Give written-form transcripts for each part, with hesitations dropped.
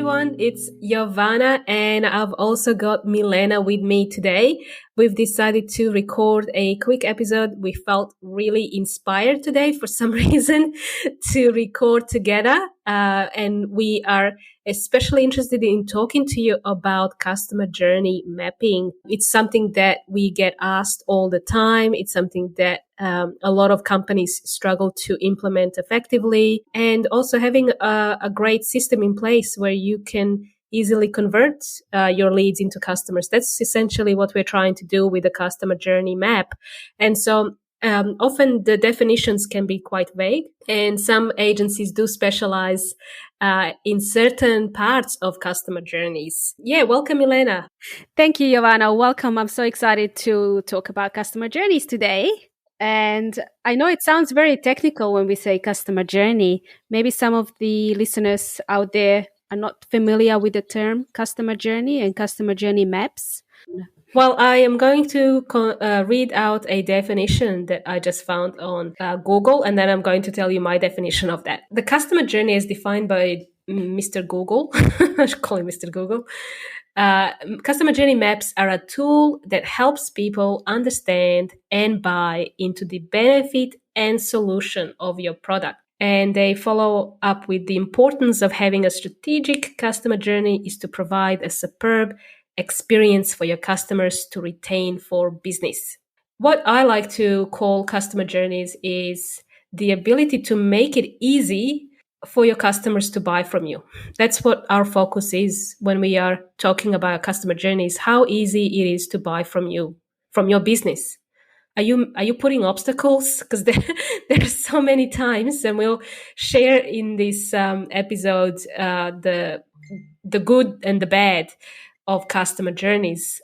everyone. It's Giovanna, and I've also got Milena with me today. We've decided to record a quick episode. We felt really inspired today for some reason to record together. And we are especially interested in talking to you about customer journey mapping. It's something that we get asked all the time. It's something that a lot of companies struggle to implement effectively, and also having a great system in place where you can easily convert your leads into customers. That's essentially what we're trying to do with the customer journey map. And so often the definitions can be quite vague, and some agencies do specialize in certain parts of customer journeys. Yeah, welcome, Milena. Thank you, Giovanna. Welcome. I'm so excited to talk about customer journeys today. And I know it sounds very technical when we say customer journey. Maybe some of the listeners out there are not familiar with the term customer journey and customer journey maps. Well, I am going to read out a definition that I just found on Google, and then I'm going to tell you my definition of that. The customer journey is defined by Mr. Google. I should call him Mr. Google. Customer journey maps are a tool that helps people understand and buy into the benefit and solution of your product. And they follow up with the importance of having a strategic customer journey is to provide a superb experience for your customers to retain for business. What I like to call customer journeys is the ability to make it easy for your customers to buy from you. That's what our focus is when we are talking about customer journeys, how easy it is to buy from you, from your business. Are you putting obstacles? Because there are so many times, and we'll share in this episode the good and the bad of customer journeys,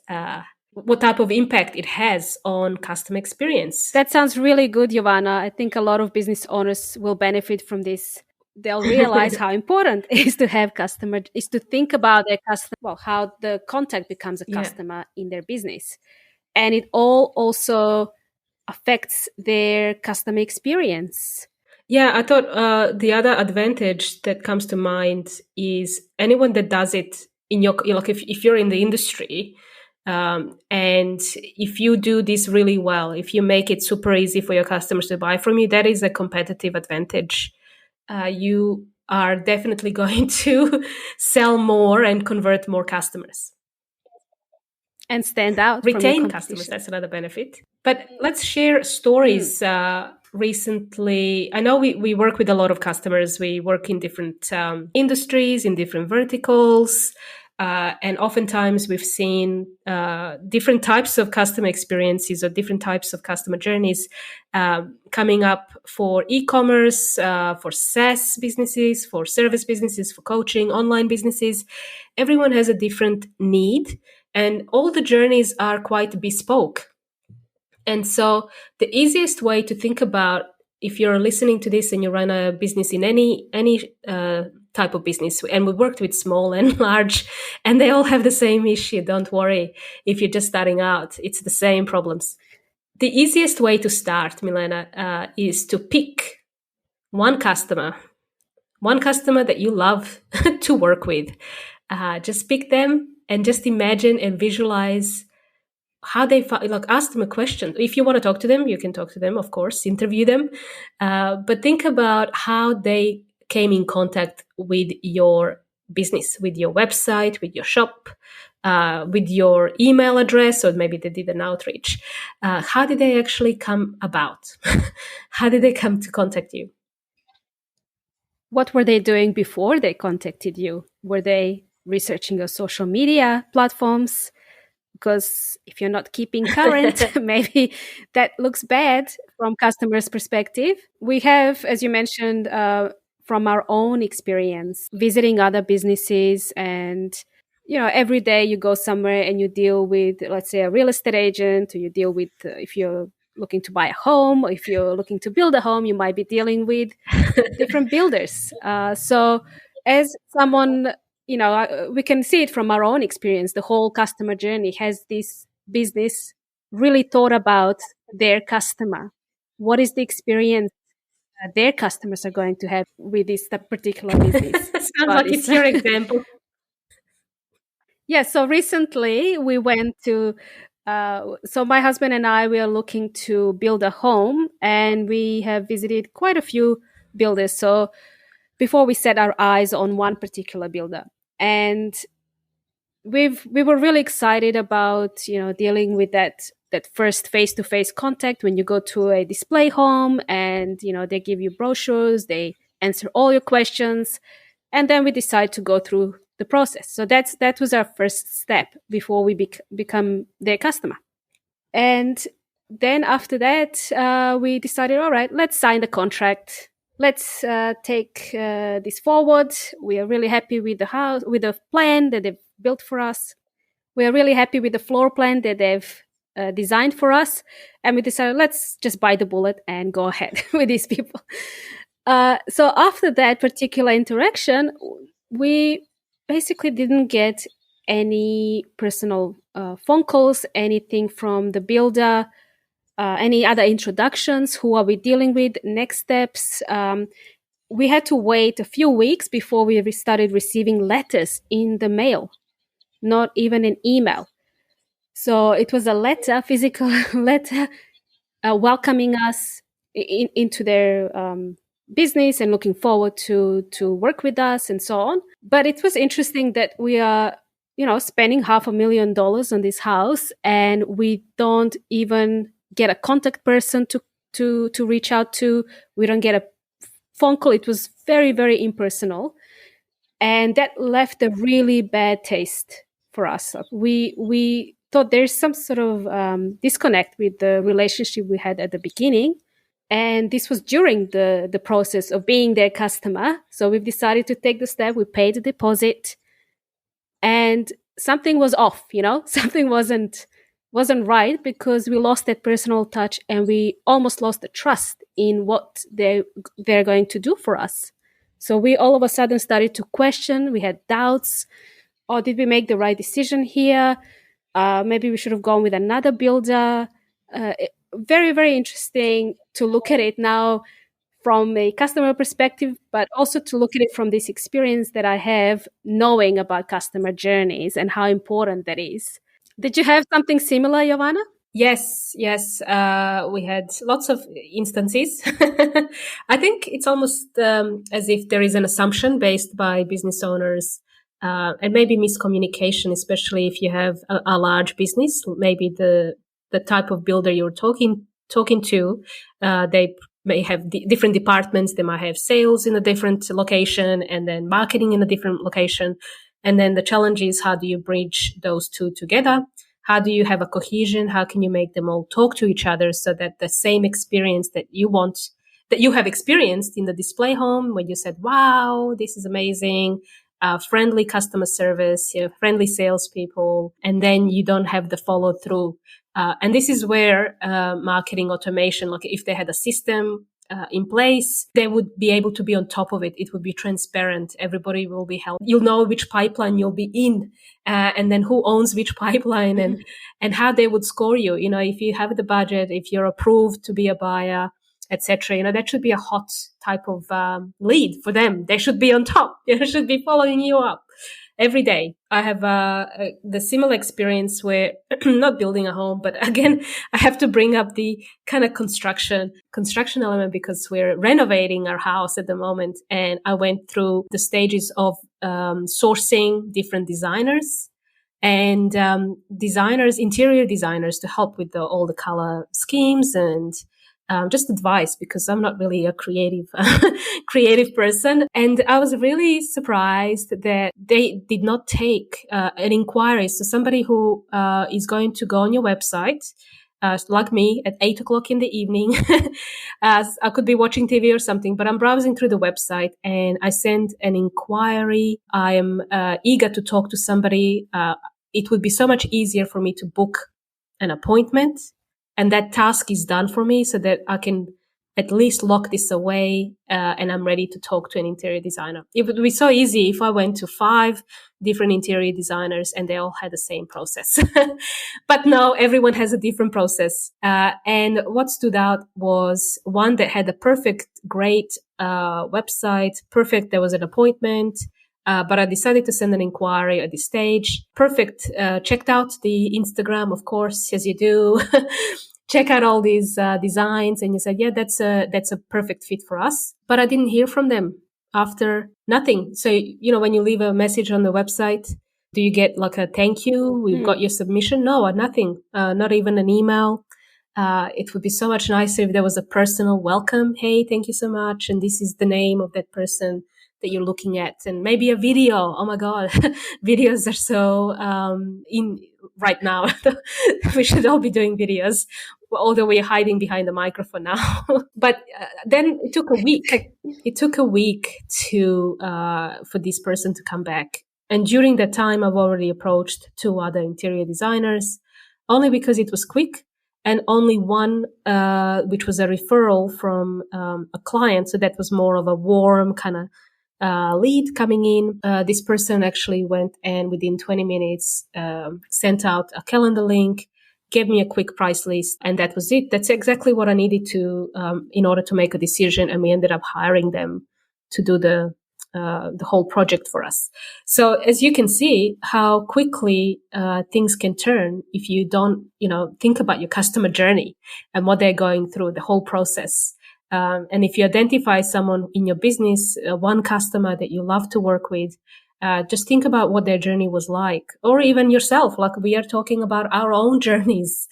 what type of impact it has on customer experience. That sounds really good, Giovanna. I think a lot of business owners will benefit from this. They'll realize how important it is to have is to think about their customer, well, how the contact becomes a customer in their business. And it all also affects their customer experience. Yeah, I thought the other advantage that comes to mind is anyone that does it in your, like if you're in the industry, and if you do this really well, if you make it super easy for your customers to buy from you, that is a competitive advantage. You are definitely going to sell more and convert more customers. And stand out. Retain customers, that's another benefit. But let's share stories. Recently, I know we work with a lot of customers. We work in different industries, in different verticals. And oftentimes we've seen different types of customer experiences or different types of customer journeys coming up for e-commerce, for SaaS businesses, for service businesses, for coaching, online businesses. Everyone has a different need, and all the journeys are quite bespoke. And so the easiest way to think about, if you're listening to this and you run a business in any type of business, and we worked with small and large, and they all have the same issue. Don't worry. If you're just starting out, it's the same problems. The easiest way to start, Milena, is to pick one customer that you love to work with. Just pick them and just imagine and visualize how they ask them a question. If you want to talk to them, you can talk to them, of course, interview them. But think about how they came in contact with your business, with your website, with your shop, with your email address, or maybe they did an outreach. How did they actually come about? How did they come to contact you? What were they doing before they contacted you? Were they researching your social media platforms? Because if you're not keeping current, maybe that looks bad from customers' perspective. We have, as you mentioned, from our own experience, visiting other businesses, and every day you go somewhere and you deal with, let's say, a real estate agent, or you deal with, if you're looking to buy a home, or if you're looking to build a home, you might be dealing with different builders. So as someone, we can see it from our own experience. The whole customer journey has this business really thought about their customer. What is the experience their customers are going to have with this particular business? Sounds like it's your example. Yeah, so recently we went to, so my husband and I, we are looking to build a home, and we have visited quite a few builders. So before we set our eyes on one particular builder, and we were really excited about, dealing with that first face-to-face contact when you go to a display home, and they give you brochures, they answer all your questions, and then we decide to go through the process. So that was our first step before we become their customer. And then after that, we decided, all right, let's sign the contract. Let's take this forward. We are really happy with the house, with the plan that they've built for us. We are really happy with the floor plan that they've designed for us. And we decided, let's just bite the bullet and go ahead with these people. So after that particular interaction, we basically didn't get any personal phone calls, anything from the builder, any other introductions. Who are we dealing with? Next steps. We had to wait a few weeks before we started receiving letters in the mail, not even an email. So it was a letter, physical letter, welcoming us into their business and looking forward to work with us and so on. But it was interesting that we are, spending $500,000 on this house, and we don't even get a contact person to reach out to. We don't get a phone call. It was very, very impersonal, and that left a really bad taste for us. We thought there's some sort of disconnect with the relationship we had at the beginning. And this was during the process of being their customer. So we've decided to take the step. We paid the deposit, and something was off, something wasn't right, because we lost that personal touch, and we almost lost the trust in what they're going to do for us. So we all of a sudden started to question. We had doubts. Oh, did we make the right decision here? Maybe we should have gone with another builder. Very, very interesting to look at it now from a customer perspective, but also to look at it from this experience that I have knowing about customer journeys and how important that is. Did you have something similar, Giovanna? Yes. We had lots of instances. I think it's almost as if there is an assumption based by business owners, and maybe miscommunication, especially if you have a large business. Maybe the type of builder you're talking to, they may have different departments. They might have sales in a different location, and then marketing in a different location. And then the challenge is, how do you bridge those two together? How do you have a cohesion? How can you make them all talk to each other so that the same experience that you have experienced in the display home, when you said, wow, this is amazing, friendly customer service, friendly salespeople, and then you don't have the follow through. And this is where marketing automation, like if they had a system in place, they would be able to be on top of it. It would be transparent. Everybody will be held. You'll know which pipeline you'll be in, and then who owns which pipeline, and how they would score you. If you have the budget, if you're approved to be a buyer, etc. That should be a hot type of lead for them. They should be on top. They should be following you up every day. I have the similar experience where not building a home, but again, I have to bring up the kind of construction element, because we're renovating our house at the moment. And I went through the stages of sourcing different designers and interior designers, to help with all the color schemes and just advice, because I'm not really a creative person. And I was really surprised that they did not take an inquiry. So somebody who is going to go on your website, like me, at 8:00 in the evening, as I could be watching TV or something, but I'm browsing through the website and I send an inquiry. I am eager to talk to somebody. It would be so much easier for me to book an appointment, and that task is done for me, so that I can at least lock this away, and I'm ready to talk to an interior designer. It would be so easy if I went to 5 different interior designers and they all had the same process. But no, everyone has a different process. And what stood out was one that had a perfect, great website, perfect. There was an appointment. But I decided to send an inquiry at this stage. Perfect. Checked out the Instagram, of course, as you do. Check out all these designs, and you said, yeah, that's a perfect fit for us. But I didn't hear from them after. Nothing. So, when you leave a message on the website, do you get like a thank you? We've got your submission. No, nothing. Not even an email. It would be so much nicer if there was a personal welcome. Hey, thank you so much. And this is the name of that person that you're looking at, and maybe a video. Oh my God, videos are so in right now. We should all be doing videos, although we're hiding behind the microphone now. But then it took a week. It took a week to for this person to come back. And during that time, I've already approached 2 other interior designers, only because it was quick, and only one, which was a referral from a client. So that was more of a warm kind of lead coming in. This person actually went and within 20 minutes sent out a calendar link, gave me a quick price list, and that was it. That's exactly what I needed to in order to make a decision, and we ended up hiring them to do the whole project for us. So as you can see how quickly things can turn if you don't, think about your customer journey and what they're going through, the whole process. And if you identify someone in your business, one customer that you love to work with, just think about what their journey was like, or even yourself. Like we are talking about our own journeys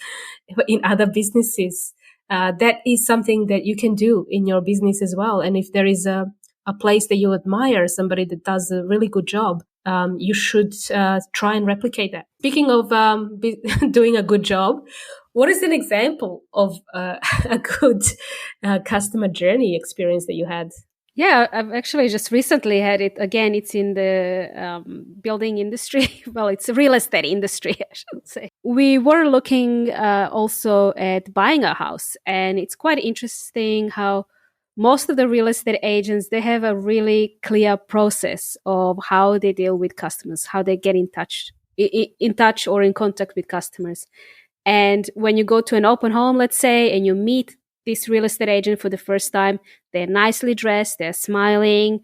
in other businesses. That is something that you can do in your business as well. And if there is a place that you admire, somebody that does a really good job, you should try and replicate that. Speaking of doing a good job, what is an example of a good customer journey experience that you had? Yeah, I've actually just recently had it. Again, it's in the building industry. Well, it's a real estate industry, I should say. We were looking also at buying a house, and it's quite interesting how most of the real estate agents, they have a really clear process of how they deal with customers, how they get in touch or in contact with customers. And when you go to an open home, let's say, and you meet this real estate agent for the first time, they're nicely dressed, they're smiling,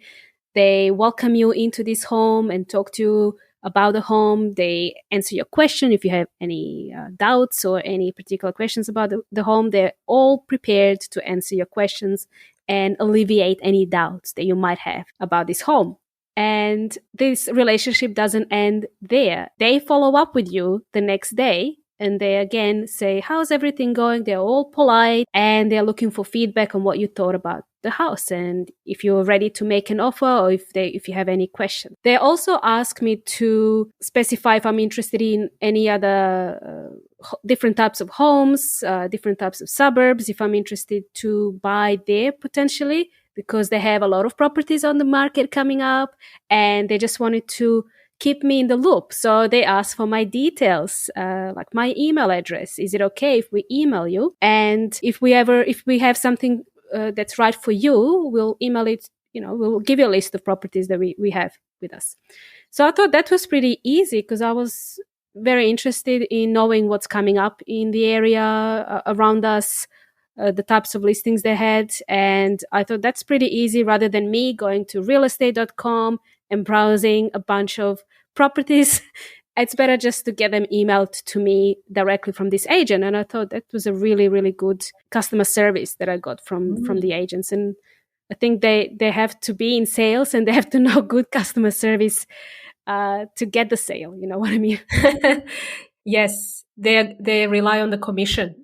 they welcome you into this home and talk to you about the home. They answer your question if you have any doubts or any particular questions about the home. They're all prepared to answer your questions and alleviate any doubts that you might have about this home. And this relationship doesn't end there. They follow up with you the next day, and they again say, how's everything going? They're all polite, and they're looking for feedback on what you thought about the house, and if you're ready to make an offer, or if you have any questions. They also ask me to specify if I'm interested in any other different types of homes, different types of suburbs, if I'm interested to buy there potentially, because they have a lot of properties on the market coming up, and they just wanted to keep me in the loop. So they ask for my details, like my email address. Is it okay if we email you? And if we have something that's right for you, we'll email it, we'll give you a list of properties that we have with us. So I thought that was pretty easy, because I was very interested in knowing what's coming up in the area around us, the types of listings they had. And I thought that's pretty easy, rather than me going to realestate.com and browsing a bunch of properties. It's better just to get them emailed to me directly from this agent. And I thought that was a really, really good customer service that I got from the agents. And I think they have to be in sales, and they have to know good customer service to get the sale. You know what I mean? Yes, they rely on the commission.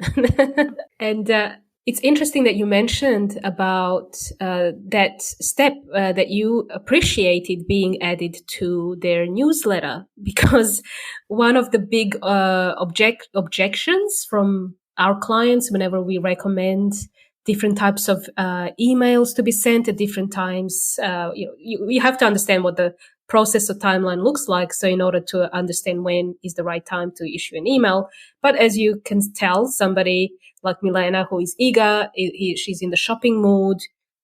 And it's interesting that you mentioned about that step that you appreciated being added to their newsletter, because one of the big objections from our clients whenever we recommend different types of emails to be sent at different times, you have to understand what the process or timeline looks like. So in order to understand when is the right time to issue an email. But as you can tell, somebody like Milena, who is eager, she's in the shopping mood,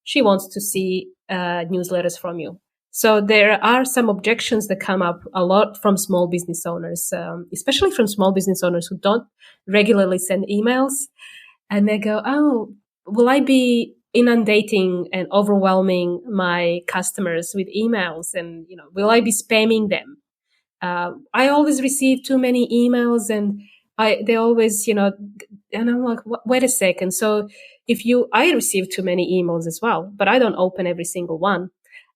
she wants to see newsletters from you. So there are some objections that come up a lot from small business owners, especially from small business owners who don't regularly send emails. And they go, oh, will I be inundating and overwhelming my customers with emails? And, will I be spamming them? I always receive too many emails, and they always, and I'm like, wait a second. So I receive too many emails as well, but I don't open every single one.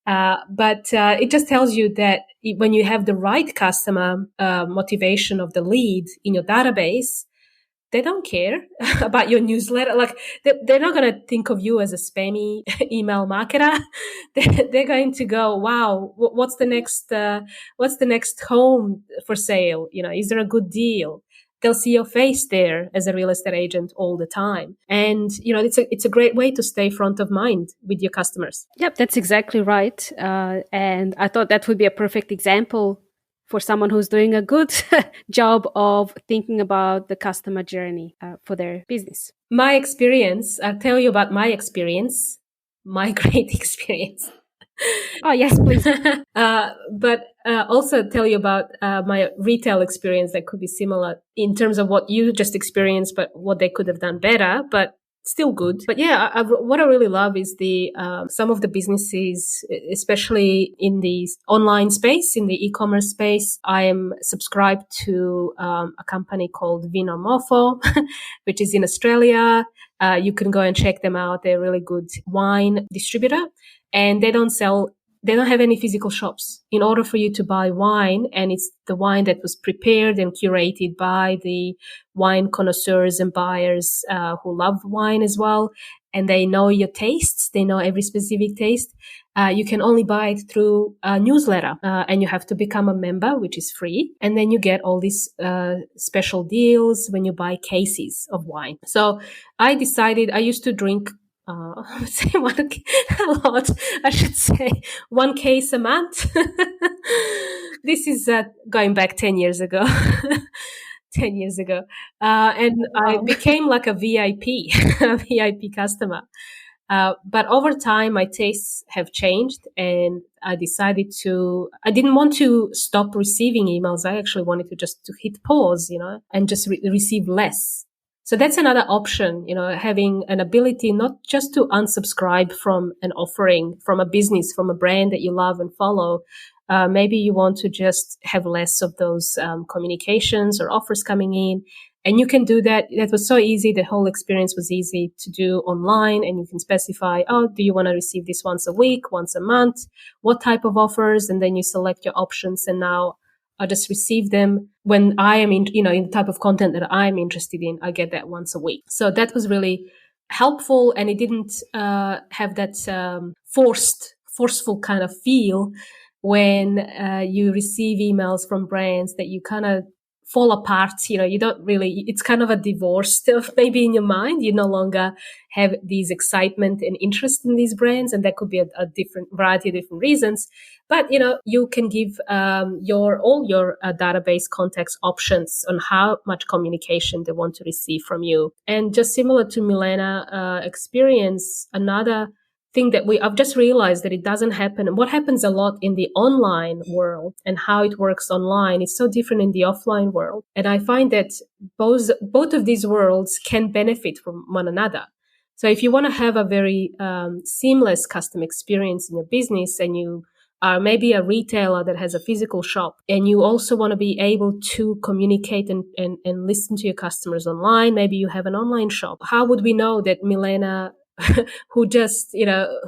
But it just tells you that when you have the right customer motivation of the lead in your database, they don't care about your newsletter. Like they're not going to think of you as a spammy email marketer. They're going to go, wow, what's the next home for sale? Is there a good deal? They'll see your face there as a real estate agent all the time. And, it's a great way to stay front of mind with your customers. Yep, that's exactly right. And I thought that would be a perfect example for someone who's doing a good job of thinking about the customer journey for their business. My experience, I'll tell you about my experience, my great experience. Oh, yes, please. But also tell you about my retail experience that could be similar in terms of what you just experienced, but what they could have done better, but still good. But yeah, what I really love is some of the businesses, especially in the online space, in the e-commerce space. I am subscribed to a company called S1E04, which is in Australia. You can go and check them out. They're a really good wine distributor. And they don't have any physical shops. In order for you to buy wine, and it's the wine that was prepared and curated by the wine connoisseurs and buyers who love wine as well, and they know your tastes, they know every specific taste, you can only buy it through a newsletter, and you have to become a member, which is free. And then you get all these special deals when you buy cases of wine. So I decided I used to drink I would say a lot. I should say 1 case a month. This is going back 10 years ago. 10 years ago. And I became like a VIP, a VIP customer. But over time, my tastes have changed, and I didn't want to stop receiving emails. I actually wanted to hit pause, and just receive less. So that's another option, having an ability not just to unsubscribe from an offering, from a business, from a brand that you love and follow. Maybe you want to just have less of those communications or offers coming in. And you can do that. That was so easy. The whole experience was easy to do online, and you can specify, do you want to receive this once a week, once a month? What type of offers? And then you select your options, and now I just receive them when I am in the type of content that I'm interested in. I get that once a week. So that was really helpful, and it didn't have that forceful kind of feel when you receive emails from brands that you kind of fall apart. You don't really, it's kind of a divorce still maybe in your mind. You no longer have these excitement and interest in these brands, and that could be a different variety of different reasons. But, you can give all your database contacts options on how much communication they want to receive from you. And just similar to Milena experience, another thing that I've just realized that it doesn't happen. And what happens a lot in the online world and how it works online is so different in the offline world. And I find that both of these worlds can benefit from one another. So if you want to have a very seamless customer experience in your business, and you are maybe a retailer that has a physical shop, and you also want to be able to communicate and listen to your customers online, maybe you have an online shop. How would we know that Milena who just,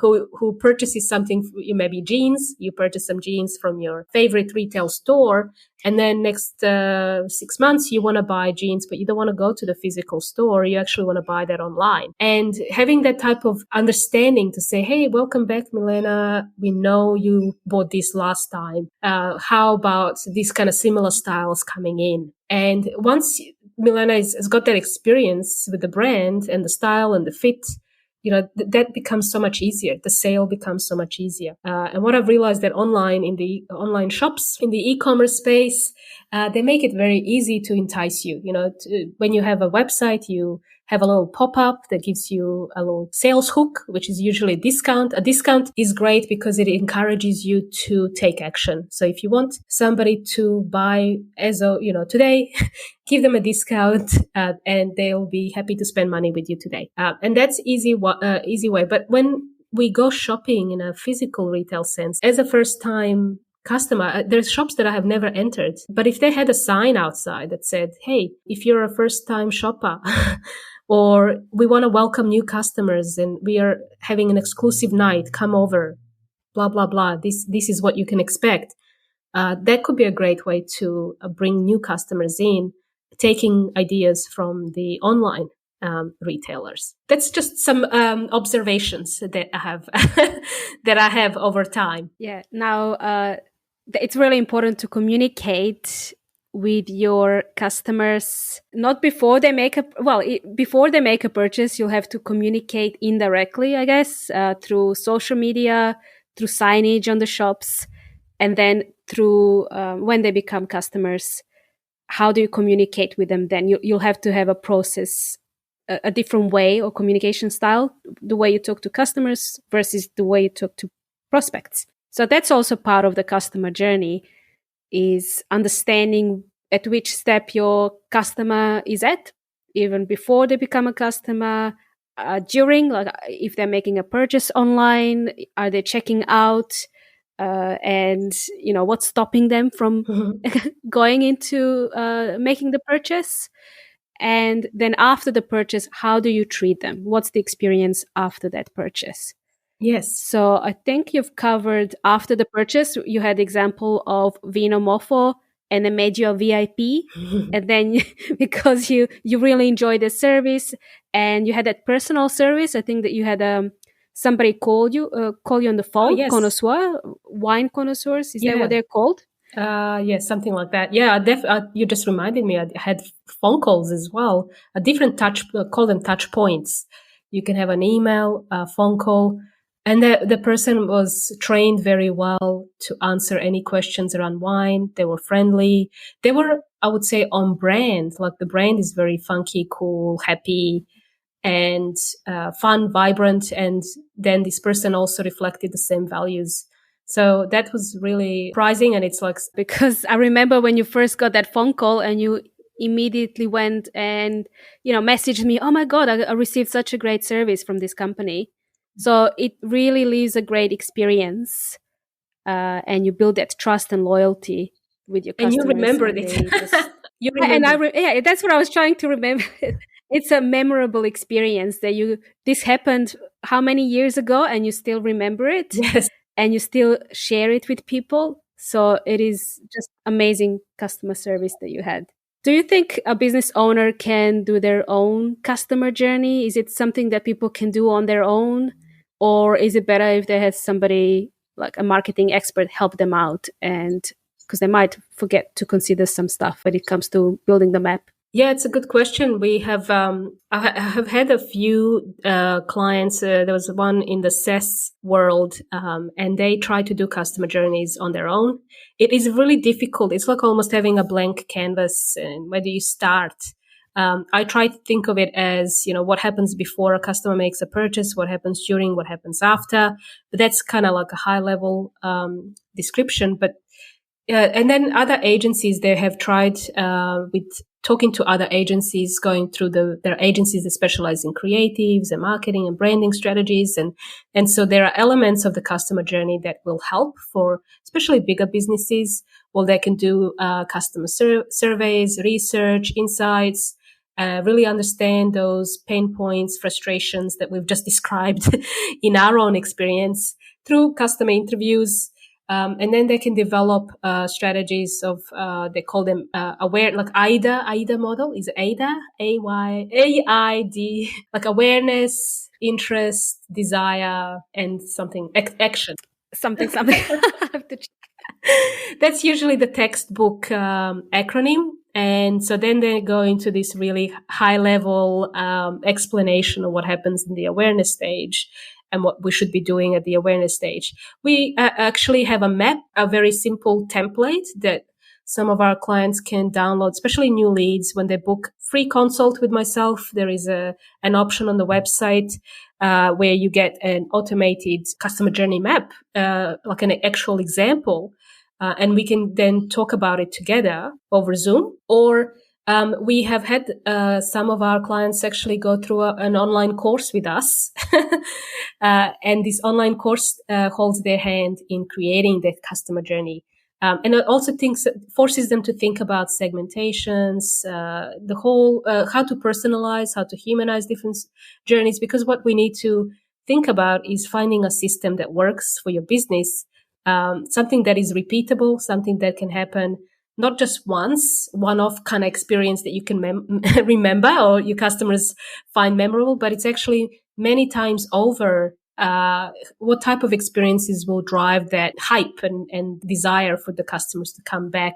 who purchases something, maybe jeans, you purchase some jeans from your favorite retail store, and then next 6 months you want to buy jeans, but you don't want to go to the physical store. You actually want to buy that online. And having that type of understanding to say, hey, welcome back, Milena. We know you bought this last time. How about these kind of similar styles coming in? And once Milena has got that experience with the brand and the style and the fit, that becomes so much easier. The sale becomes so much easier. And what I've realized that online, in the online shops, in the e-commerce space, they make it very easy to entice you. When you have a website, you have a little pop-up that gives you a little sales hook, which is usually a discount. A discount is great because it encourages you to take action. So if you want somebody to buy today, give them a discount, and they'll be happy to spend money with you today. And that's easy way. But when we go shopping in a physical retail sense, as a first time customer, there's shops that I have never entered, but if they had a sign outside that said, hey, if you're a first time shopper, or we want to welcome new customers and we are having an exclusive night, come over, blah, blah, blah. This is what you can expect. That could be a great way to bring new customers in, taking ideas from the online retailers. That's just some observations that I have that I have over time. Yeah. Now, it's really important to communicate with your customers, not before they make before they make a purchase. You'll have to communicate indirectly, I guess, through social media, through signage on the shops, and then through when they become customers. How do you communicate with them then? You'll have to have a process, a different way or communication style, the way you talk to customers versus the way you talk to prospects. So that's also part of the customer journey, is understanding at which step your customer is at, even before they become a customer, during, like if they're making a purchase online, are they checking out, and what's stopping them from going into making the purchase. And then after the purchase, how do you treat them? What's the experience after that purchase? Yes. So I think you've covered after the purchase. You had the example of Vino Mofo, and they made you a VIP. And then because you really enjoyed the service and you had that personal service, I think that you had somebody call you on the phone. Oh, yes. Connoisseur, wine connoisseurs. Is that what they're called? Yes, something like that. Yeah, you just reminded me. I had phone calls as well. A different call them touch points. You can have an email, a phone call, and the person was trained very well to answer any questions around wine. They were friendly. They were, I would say, on brand. Like the brand is very funky, cool, happy, and fun, vibrant. And then this person also reflected the same values. So that was really surprising. And it's like, because I remember when you first got that phone call and you immediately went and, messaged me, oh my God, I received such a great service from this company. So it really leaves a great experience, and you build that trust and loyalty with your customers. And you remembered it. You remember. And that's what I was trying to remember. It's a memorable experience that this happened how many years ago, and you still remember it. Yes. And you still share it with people. So it is just amazing customer service that you had. Do you think a business owner can do their own customer journey? Is it something that people can do on their own? Or is it better if they have somebody like a marketing expert help them out, and because they might forget to consider some stuff when it comes to building the map? Yeah, it's a good question. We have, I have had a few clients. There was one in the SES world, and they try to do customer journeys on their own. It is really difficult. It's like almost having a blank canvas. And where do you start? I try to think of it as, what happens before a customer makes a purchase, what happens during, what happens after. But that's kind of like a high level description. But and then other agencies, they have tried with talking to other agencies, going through their agencies that specialize in creatives and marketing and branding strategies. And so there are elements of the customer journey that will help for especially bigger businesses. Well, they can do customer surveys, research, insights, really understand those pain points, frustrations that we've just described in our own experience through customer interviews. And then they can develop strategies of they call them aware, like AIDA model. Is it AIDA? AID, like awareness, interest, desire, and something action. Something. I have to check. That's usually the textbook acronym. And so then they go into this really high level explanation of what happens in the awareness stage and what we should be doing at the awareness stage. We actually have a map, a very simple template that Some of our clients can download, especially new leads, when they book free consult with myself. There is an option on the website where you get an automated customer journey map, like an actual example. And we can then talk about it together over Zoom. Or we have had some of our clients actually go through an online course with us. And this online course holds their hand in creating that customer journey. And it also forces them to think about segmentations, the whole, how to personalize, how to humanize different journeys. Because what we need to think about is finding a system that works for your business, something that is repeatable, something that can happen not just once, one-off kind of experience that you can remember or your customers find memorable, but it's actually many times over. What type of experiences will drive that hype and desire for the customers to come back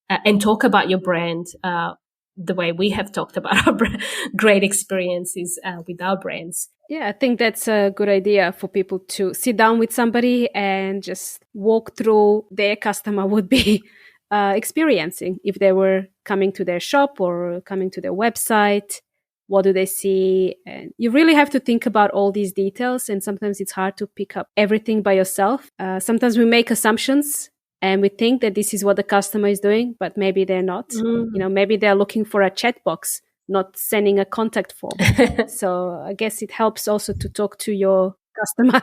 and talk about your brand the way we have talked about our great experiences with our brands. Yeah, I think that's a good idea for people to sit down with somebody and just walk through their customer would be experiencing if they were coming to their shop or coming to their website. What do they see? And you really have to think about all these details. And sometimes it's hard to pick up everything by yourself. Sometimes we make assumptions and we think that this is what the customer is doing, but maybe they're not. You know, maybe they're looking for a chat box, not sending a contact form. So I guess it helps also to talk to your customer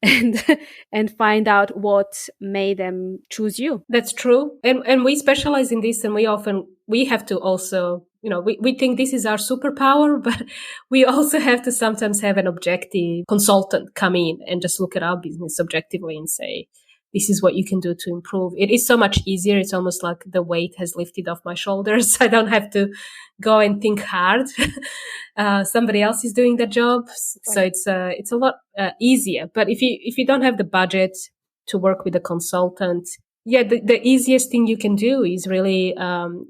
and find out what made them choose you. That's true. And we specialize in this, and we have to also, you know, we think this is our superpower, but we also have to sometimes have an objective consultant come in and just look at our business objectively and say, this is what you can do to improve. It is so much easier. It's almost like the weight has lifted off my shoulders. I don't have to go and think hard. Somebody else is doing the job. Right. So it's a lot easier. But if you don't have the budget to work with a consultant, the easiest thing you can do is really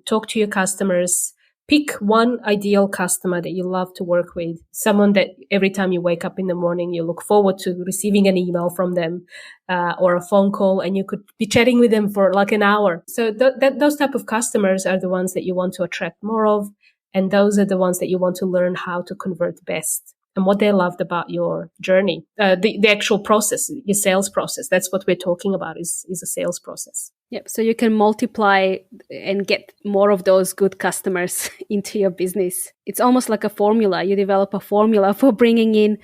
talk to your customers. Pick one ideal customer that you love to work with, someone that every time you wake up in the morning, you look forward to receiving an email from them or a phone call, and you could be chatting with them for like an hour. So those type of customers are the ones that you want to attract more of, and those are the ones that you want to learn how to convert best and what they loved about your journey, the actual process, your sales process. That's what we're talking about is a sales process. Yep. So you can multiply and get more of those good customers into your business. It's almost like a formula. You develop a formula for bringing in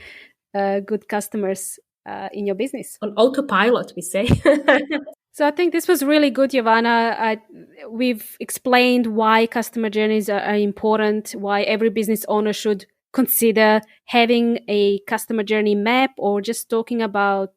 good customers in your business. On autopilot, we say. So I think this was really good, Jovana. We've explained why customer journeys are important, why every business owner should consider having a customer journey map, or just thinking about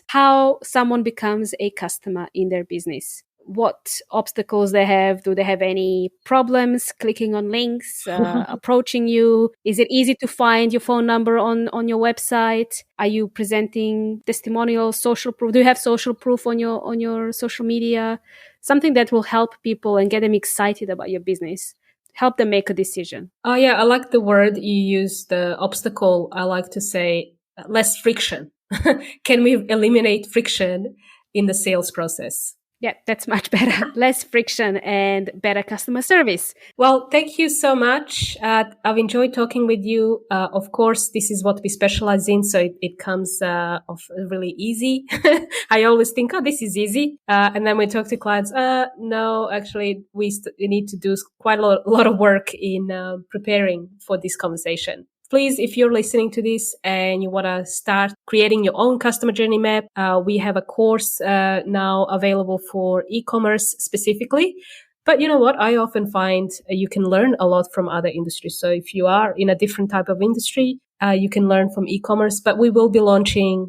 how someone becomes a customer in their business. What obstacles they have. Do they have any problems clicking on links, approaching you? Is it easy to find your phone number on your website? Are you presenting testimonials, social proof? Do you have social proof on your social media? Something that will help people and get them excited about your business. Help them make a decision. Oh yeah, I like the word you use, the obstacle. I like to say less friction. Can we eliminate friction in the sales process? Yeah, that's much better. Less friction and better customer service. Well, thank you so much. I've enjoyed talking with you. Of course, this is what we specialize in, so it comes off really easy. I always think, oh, this is easy. And then we talk to clients, no, actually, we need to do quite a lot of work in preparing for this conversation. Please, if you're listening to this and you want to start creating your own customer journey map, we have a course now available for e-commerce specifically. But you know what? I often find you can learn a lot from other industries. So if you are in a different type of industry, you can learn from e-commerce. But we will be launching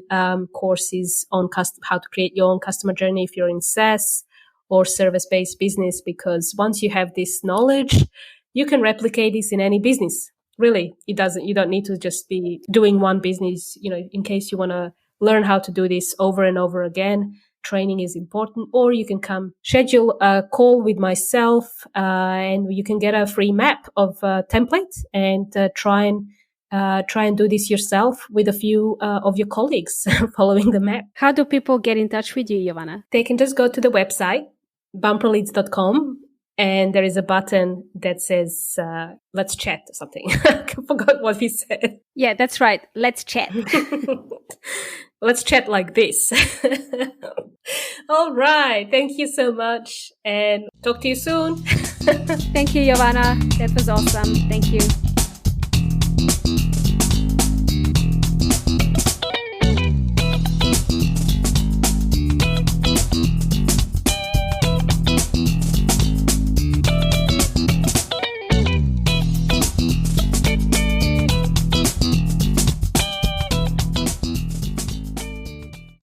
courses on how to create your own customer journey if you're in SaaS or service-based business, because once you have this knowledge, you can replicate this in any business. Really, you don't need to just be doing one business, you know, in case you want to learn how to do this over and over again. Training is important, or you can come schedule a call with myself and you can get a free map of template and try and try and do this yourself with a few of your colleagues following the map. How do people get in touch with you, Giovanna? They can just go to the website, bumperleads.com, and there is a button that says, let's chat or something. I forgot what we said. Yeah, that's right. Let's chat. Let's chat like this. All right. Thank you so much and talk to you soon. Thank you, Giovanna. That was awesome. Thank you.